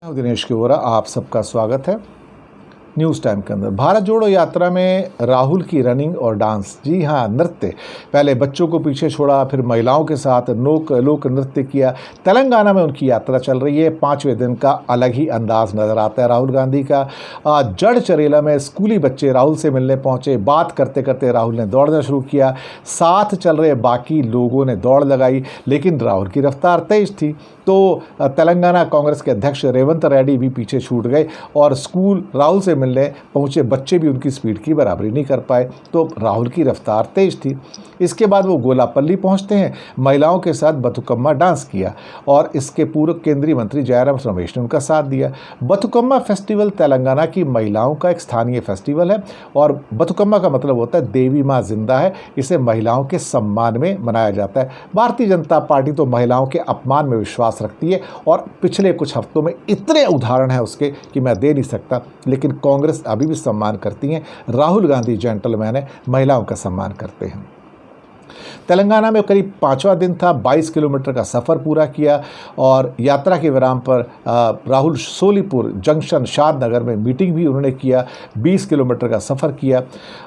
दिनेश की ओर आप सबका स्वागत है न्यूज़ टाइम के अंदर। भारत जोड़ो यात्रा में राहुल की रनिंग और डांस, जी हाँ, नृत्य। पहले बच्चों को पीछे छोड़ा, फिर महिलाओं के साथ लोक नृत्य किया। तेलंगाना में उनकी यात्रा चल रही है। 5वें दिन का अलग ही अंदाज नज़र आता है राहुल गांधी का। जड़चरेला में स्कूली बच्चे राहुल से मिलने पहुंचे। बात करते करते राहुल ने दौड़ना शुरू किया। साथ चल रहे बाकी लोगों ने दौड़ लगाई, लेकिन राहुल की रफ्तार तेज थी, तो तेलंगाना कांग्रेस के अध्यक्ष रेवंत रेड्डी भी पीछे छूट गए और स्कूल राहुल से मिलने पहुंचे बच्चे भी उनकी स्पीड की बराबरी नहीं कर पाए। तो राहुल की रफ्तार तेज थी। इसके बाद वो गोलापल्ली पहुंचते हैं। महिलाओं के साथ बथुकम्मा डांस किया और इसके पूर्व केंद्रीय मंत्री जयराम रमेश ने उनका साथ दिया। बथुकम्मा फेस्टिवल तेलंगाना की महिलाओं का एक स्थानीय फेस्टिवल है और बथुकम्मा का मतलब होता है देवी माँ जिंदा है। इसे महिलाओं के सम्मान में मनाया जाता है। भारतीय जनता पार्टी तो महिलाओं के अपमान में विश्वास रखती है और पिछले कुछ हफ्तों में इतने उदाहरण हैं उसके कि मैं दे नहीं सकता, लेकिन कांग्रेस अभी भी सम्मान करती है। राहुल गांधी जेंटलमैन है, महिलाओं का सम्मान करते हैं। तेलंगाना में करीब 5वां दिन था। 22 किलोमीटर का सफ़र पूरा किया और यात्रा के विराम पर राहुल सोलीपुर जंक्शन शादनगर में मीटिंग भी उन्होंने किया। 20 किलोमीटर का सफ़र किया।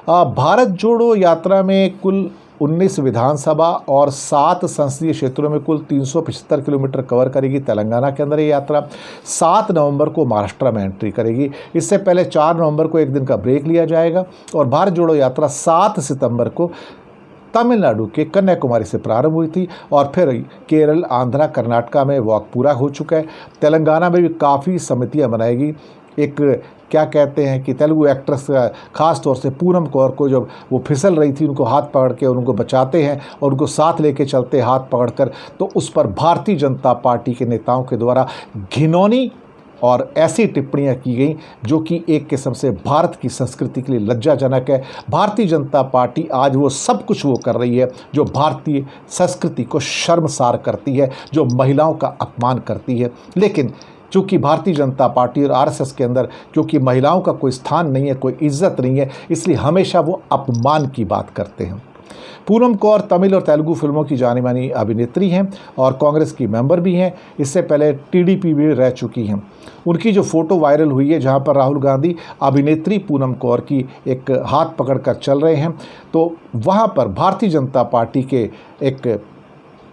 भारत जोड़ो यात्रा में कुल 19 विधानसभा और 7 संसदीय क्षेत्रों में कुल 375 किलोमीटर कवर करेगी तेलंगाना के अंदर ये यात्रा। 7 नवंबर को महाराष्ट्र में एंट्री करेगी। इससे पहले 4 नवंबर को एक दिन का ब्रेक लिया जाएगा और भारत जोड़ो यात्रा 7 सितंबर को तमिलनाडु के कन्याकुमारी से प्रारंभ हुई थी और फिर केरल, आंध्रा, कर्नाटका में वॉक पूरा हो चुका है। तेलंगाना में भी काफ़ी समितियां बनाएगी। एक क्या कहते हैं कि तेलुगु एक्ट्रेस ख़ास तौर से पूनम कौर को जब वो फिसल रही थी, उनको हाथ पकड़ के और उनको बचाते हैं और उनको साथ लेके चलते हाथ पकड़कर, तो उस पर भारतीय जनता पार्टी के नेताओं के द्वारा घिनौनी और ऐसी टिप्पणियां की गई जो कि एक किस्म से भारत की संस्कृति के लिए लज्जाजनक है। भारतीय जनता पार्टी आज वो सब कुछ वो कर रही है जो भारतीय संस्कृति को शर्मसार करती है, जो महिलाओं का अपमान करती है। लेकिन चूँकि भारतीय जनता पार्टी और आरएसएस के अंदर क्योंकि महिलाओं का कोई स्थान नहीं है, कोई इज्जत नहीं है, इसलिए हमेशा वो अपमान की बात करते हैं। पूनम कौर तमिल और तेलुगु फिल्मों की जानी मानी अभिनेत्री हैं और कांग्रेस की मेंबर भी हैं। इससे पहले टीडीपी भी रह चुकी हैं। उनकी जो फ़ोटो वायरल हुई है जहां पर राहुल गांधी अभिनेत्री पूनम कौर की एक हाथ पकड़कर चल रहे हैं, तो वहां पर भारतीय जनता पार्टी के एक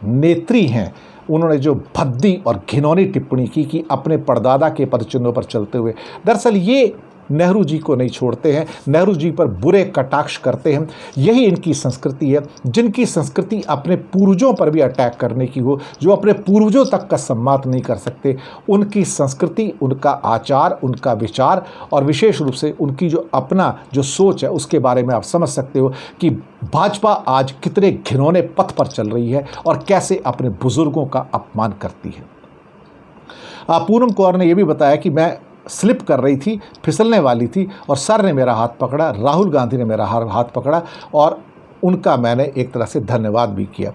नेत्री हैं, उन्होंने जो भद्दी और घिनौनी टिप्पणी की कि अपने परदादा के पदचिन्हों पर चलते हुए। दरअसल ये नेहरू जी को नहीं छोड़ते हैं, नेहरू जी पर बुरे कटाक्ष करते हैं। यही इनकी संस्कृति है, जिनकी संस्कृति अपने पूर्वजों पर भी अटैक करने की हो, जो अपने पूर्वजों तक का सम्मान नहीं कर सकते। उनकी संस्कृति, उनका आचार, उनका विचार और विशेष रूप से उनकी जो अपना जो सोच है उसके बारे में आप समझ सकते हो कि भाजपा आज कितने घिनौने पथ पर चल रही है और कैसे अपने बुजुर्गों का अपमान करती है। पूनम कौर ने यह भी बताया कि मैं स्लिप कर रही थी, फिसलने वाली थी और सर ने मेरा हाथ पकड़ा, राहुल गांधी ने मेरा हाथ पकड़ा और उनका मैंने एक तरह से धन्यवाद भी किया।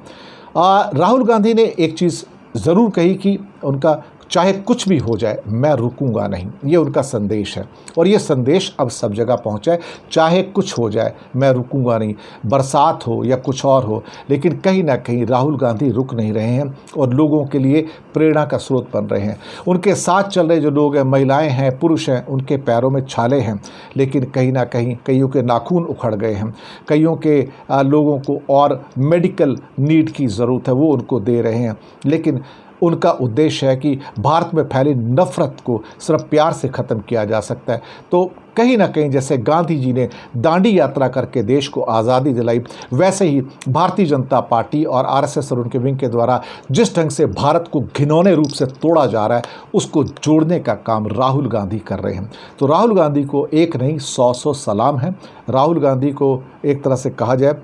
राहुल गांधी ने एक चीज़ ज़रूर कही कि उनका चाहे कुछ भी हो जाए मैं रुकूंगा नहीं, ये उनका संदेश है और ये संदेश अब सब जगह पहुंचा है। चाहे कुछ हो जाए मैं रुकूंगा नहीं, बरसात हो या कुछ और हो, लेकिन कहीं ना कहीं राहुल गांधी रुक नहीं रहे हैं और लोगों के लिए प्रेरणा का स्रोत बन रहे हैं। उनके साथ चल रहे जो लोग हैं, महिलाएं हैं, पुरुष हैं, उनके पैरों में छाले हैं, लेकिन कहीं ना कहीं कईयों के नाखून उखड़ गए हैं, कईयों के लोगों को और मेडिकल नीड की ज़रूरत है, वो उनको दे रहे हैं। लेकिन उनका उद्देश्य है कि भारत में फैली नफ़रत को सिर्फ प्यार से ख़त्म किया जा सकता है। तो कहीं ना कहीं जैसे गांधी जी ने दांडी यात्रा करके देश को आज़ादी दिलाई, वैसे ही भारतीय जनता पार्टी और आरएसएस और उनके विंग के द्वारा जिस ढंग से भारत को घिनौने रूप से तोड़ा जा रहा है, उसको जोड़ने का काम राहुल गांधी कर रहे हैं। तो राहुल गांधी को एक नहीं 100 सलाम है। राहुल गांधी को एक तरह से कहा जाए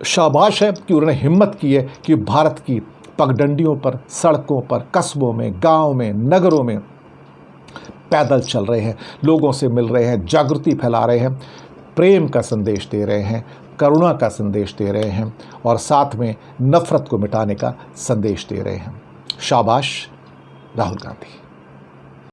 शाबाश है कि उन्होंने हिम्मत की है कि भारत की पगडंडियों पर, सड़कों पर, कस्बों में, गांव में, नगरों में पैदल चल रहे हैं, लोगों से मिल रहे हैं, जागृति फैला रहे हैं, प्रेम का संदेश दे रहे हैं, करुणा का संदेश दे रहे हैं और साथ में नफ़रत को मिटाने का संदेश दे रहे हैं। शाबाश राहुल गांधी।